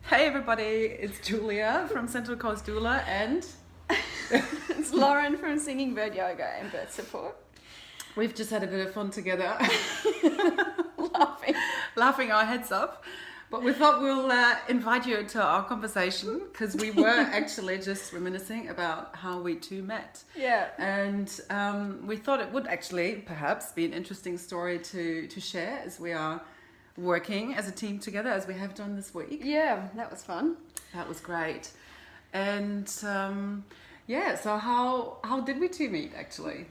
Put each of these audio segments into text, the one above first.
Hey everybody, it's Julia from Central Coast Doula and It's Lauren from Singingbird Yoga and Birth Support. we've just had a bit of fun together, Laughing. our heads up. But we thought we'll invite you to our conversation because we were actually just reminiscing about how we two met. Yeah. And we thought it would actually perhaps be an interesting story to share as we are working as a team together as we have done this week. Yeah, that was fun. That was great. And so how did we two meet actually?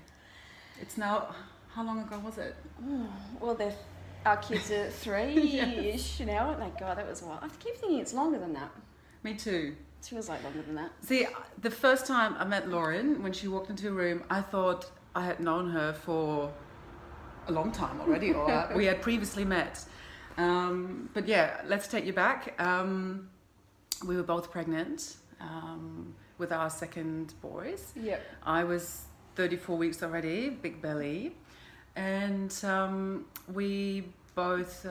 It's now, how long ago was it? Well, our kids are 3-ish now, aren't they? God, that was a while. I keep thinking it's longer than that. Me too. It feels like longer than that. See, the first time I met Lauren, when she walked into a room, I thought I had known her for a long time already, or we had previously met. But yeah, let's take you back. We were both pregnant with our second boys. Yep. I was 34 weeks already, big belly. And we both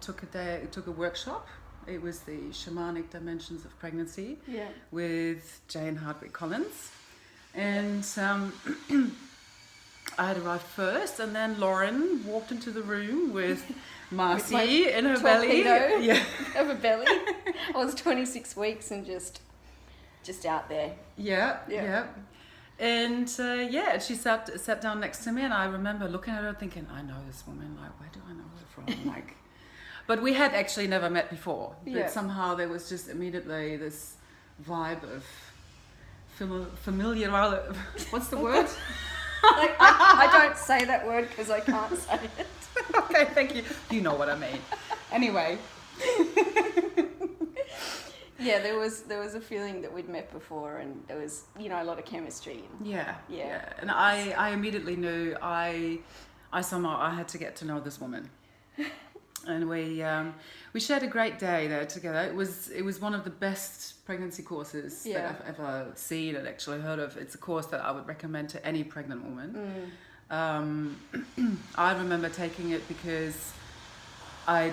took a workshop. It was the Shamanic Dimensions of Pregnancy with Jane Hardwick Collins. And I had arrived first, and then Lauren walked into the room with Marcy in her belly. Of a belly. I was 26 weeks and just out there. Yeah. And she sat down next to me, and I remember looking at her thinking, I know this woman, like, where do I know her from? Like, but we had actually never met before. But somehow there was just immediately this vibe of familiar. What's the word? I don't say that word because I can't say it. Okay, thank you. You know what I mean. Anyway. Yeah, there was a feeling that we'd met before, and there was, a lot of chemistry. Yeah. And I immediately knew I somehow had to get to know this woman, and we shared a great day there together. It was one of the best pregnancy courses that I've ever seen and actually heard of. It's a course that I would recommend to any pregnant woman. I remember taking it because I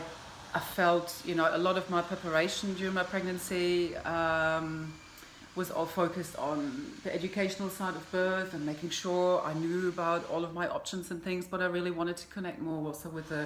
felt, a lot of my preparation during my pregnancy was all focused on the educational side of birth and making sure I knew about all of my options and things, but I really wanted to connect more also with the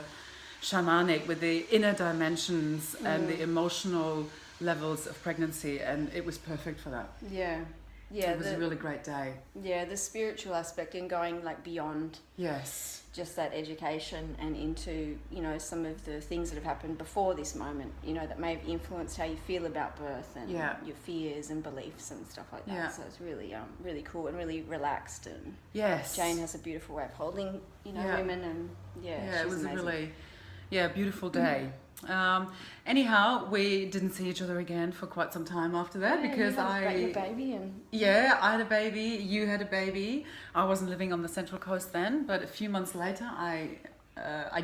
shamanic, with the inner dimensions and the emotional levels of pregnancy, and it was perfect for that. Yeah, it was a really great day. Yeah, the spiritual aspect and going like beyond. Yes. Just that education and into, some of the things that have happened before this moment, that may have influenced how you feel about birth and your fears and beliefs and stuff like that. Yeah. So it's really, really cool and really relaxed. And Jane has a beautiful way of holding, women, and it was amazing. A really, beautiful day. Anyhow, we didn't see each other again for quite some time after that because you had your baby I had a baby, you had a baby. I wasn't living on the Central Coast then, but a few months later I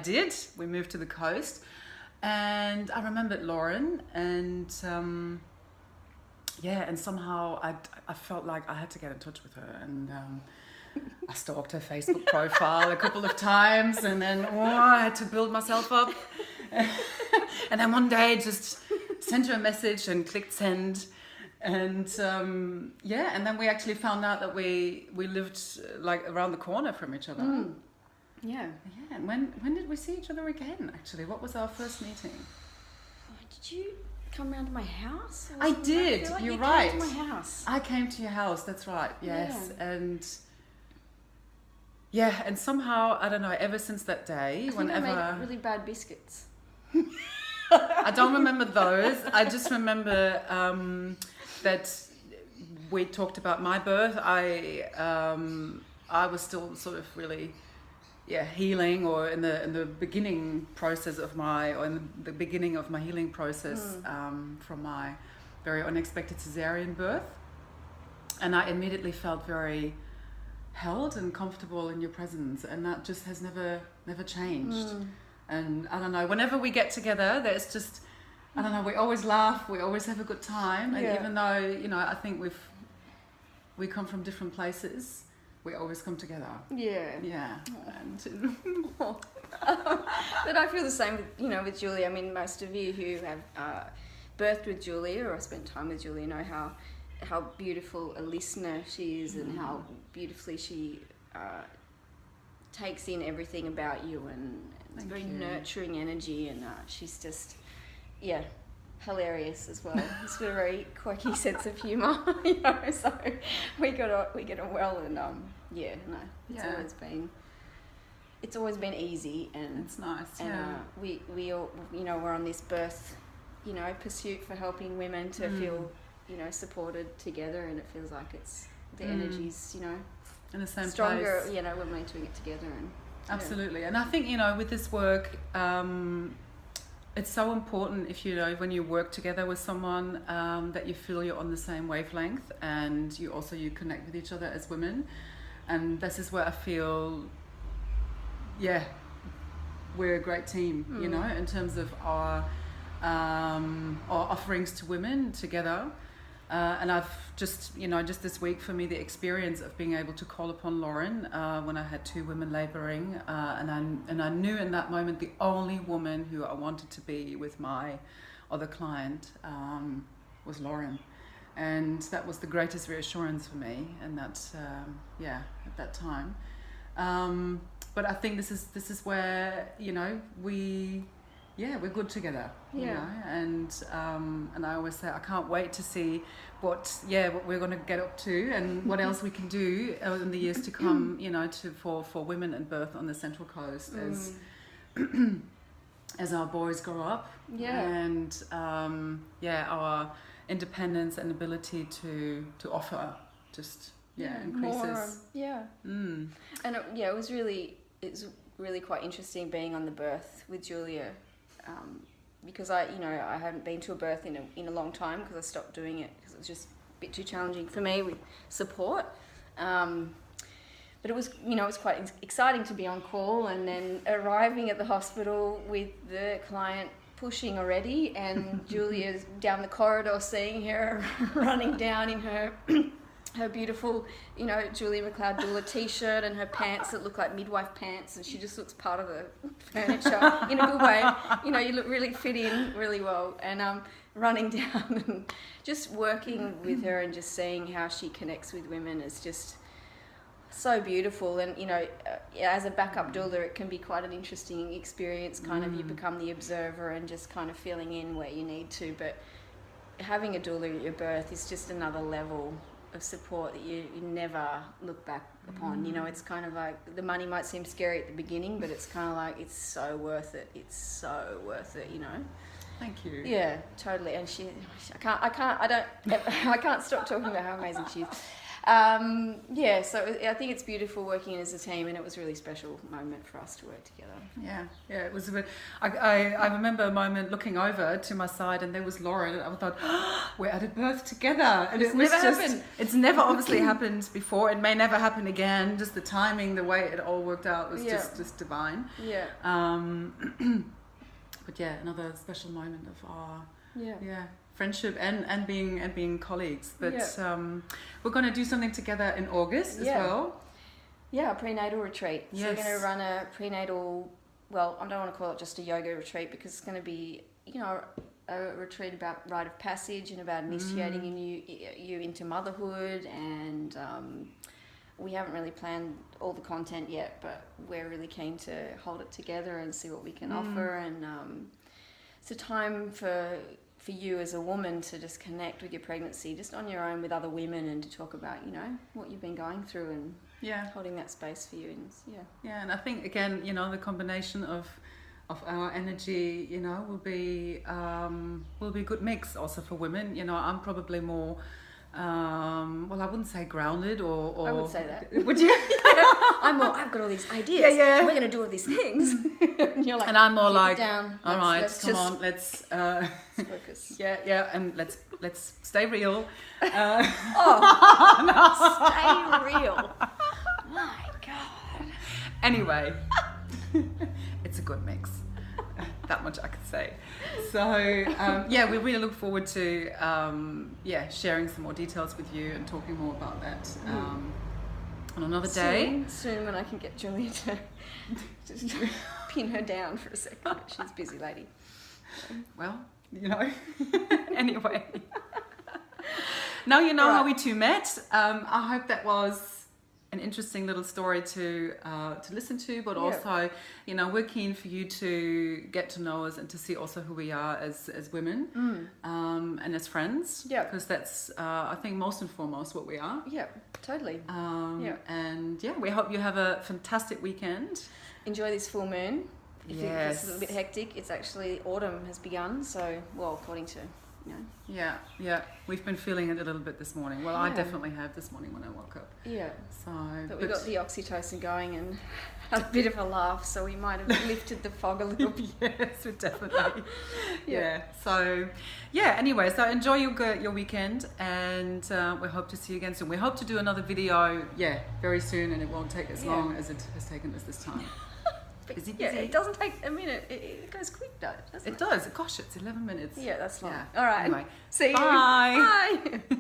did. We moved to the coast, and I remembered Lauren, and and somehow I felt like I had to get in touch with her, and I stalked her Facebook profile a couple of times, and then I had to build myself up. And then one day just sent her a message and clicked send, and and then we actually found out that we lived like around the corner from each other. And when did we see each other again? Actually, what was our first meeting? Did you come round to my house? I did. I feel like You're you right. came to my house. I came to your house. That's right. Yes, and somehow I don't know. Ever since that day, I made really bad biscuits. I don't remember those. I just remember that we talked about my birth. I was still sort of really healing, or in the beginning process of in the beginning of my healing process from my very unexpected cesarean birth, and I immediately felt very held and comfortable in your presence, and that just has never changed. And I don't know, whenever we get together, there's just, I don't know, we always laugh, we always have a good time. And even though, I think we come from different places, we always come together. Yeah. And but I feel the same with Julia. I mean, most of you who have birthed with Julia, or I spent time with Julia, know how beautiful a listener she is, and how beautifully she takes in everything about you, and it's very nurturing energy, and she's just, hilarious as well. It's got a very quirky sense of humour, so we get on well, and it's always been easy, and it's nice. And we all, we're on this birth, pursuit for helping women to feel, supported together, and it feels like it's the energies, in the same stronger, place. We're doing it together, and absolutely. And I think with this work, it's so important if when you work together with someone, that you feel you're on the same wavelength, and you connect with each other as women. And this is where I feel we're a great team, in terms of our offerings to women together. And I've just this week, for me, the experience of being able to call upon Lauren when I had 2 women labouring, and I knew in that moment the only woman who I wanted to be with my other client was Lauren, and that was the greatest reassurance for me, and that at that time. But I think this is where we're good together, and I always say I can't wait to see what we're going to get up to, and what else we can do in the years to come, for women and birth on the Central Coast as our boys grow up, and our independence and ability to offer just increases. More, and it was really quite interesting being on the birth with Julia. Because I hadn't been to a birth in a long time, because I stopped doing it because it was just a bit too challenging for me with support. But it was, it was quite exciting to be on call, and then arriving at the hospital with the client pushing already, and Julia's down the corridor, seeing her running down in her beautiful, Julia McLeod doula t-shirt, and her pants that look like midwife pants, and she just looks part of the furniture in a good way. You look really fit in really well, and running down and just working with her and just seeing how she connects with women is just so beautiful. And as a backup doula, it can be quite an interesting experience. Kind of, you become the observer and just kind of filling in where you need to, but having a doula at your birth is just another level of support that you never look back upon. It's kind of like, the money might seem scary at the beginning, but it's kind of like, it's so worth it. Thank you. Yeah, totally. And I can't stop talking about how amazing she is. So I think it's beautiful working as a team, and it was a really special moment for us to work together. Yeah, it was a bit. I remember a moment looking over to my side, and there was Lauren, and I thought, we're at a birth together, and it's never happened. It's never obviously happened before. It may never happen again. Just the timing, the way it all worked out was just divine. Yeah. But another special moment of our friendship and being colleagues. But we're going to do something together in August as well. Yeah, a prenatal retreat. So we're going to run a prenatal, well, I don't want to call it just a yoga retreat, because it's going to be, a retreat about rite of passage and about initiating you into motherhood. And we haven't really planned all the content yet, but we're really keen to hold it together and see what we can offer. And it's a time for you as a woman to just connect with your pregnancy just on your own with other women, and to talk about what you've been going through, and holding that space for you. And and I think again the combination of our energy will be a good mix also for women. I'm probably more well, I wouldn't say grounded, or I would say that. Would you? I've got all these ideas. We're going to do all these things. And you're like, and I'm more like, down. All right, let's focus. And let's stay real. Stay real. My God. Anyway, it's a good mix. That much I could say. So we really look forward to sharing some more details with you and talking more about that on another day. Soon when I can get Julia to just pin her down for a second. She's a busy lady. Well, Now you know how we two met. I hope that was an interesting little story to listen to, but also, you know, we're keen for you to get to know us and to see also who we are as women and as friends. Yeah. Because that's, I think, most and foremost what we are. Yeah, totally. And yeah, we hope you have a fantastic weekend. Enjoy this full moon. If it's a little bit hectic, it's actually autumn has begun, so, well, according to... Yeah. We've been feeling it a little bit this morning. Well, I definitely have this morning when I woke up. Yeah. So, but we got the oxytocin going and had a bit of a laugh, so we might have lifted the fog a little bit. Yes, definitely. Yeah. So, anyway, so enjoy your weekend, and we hope to see you again soon. We hope to do another video, very soon, and it won't take as long as it has taken us this time. Busy. Yeah, it doesn't take a minute. It goes quick though, doesn't it? It does. Gosh, it's 11 minutes. Yeah, that's long. Yeah. All right. Anyway, see you. Bye. Bye.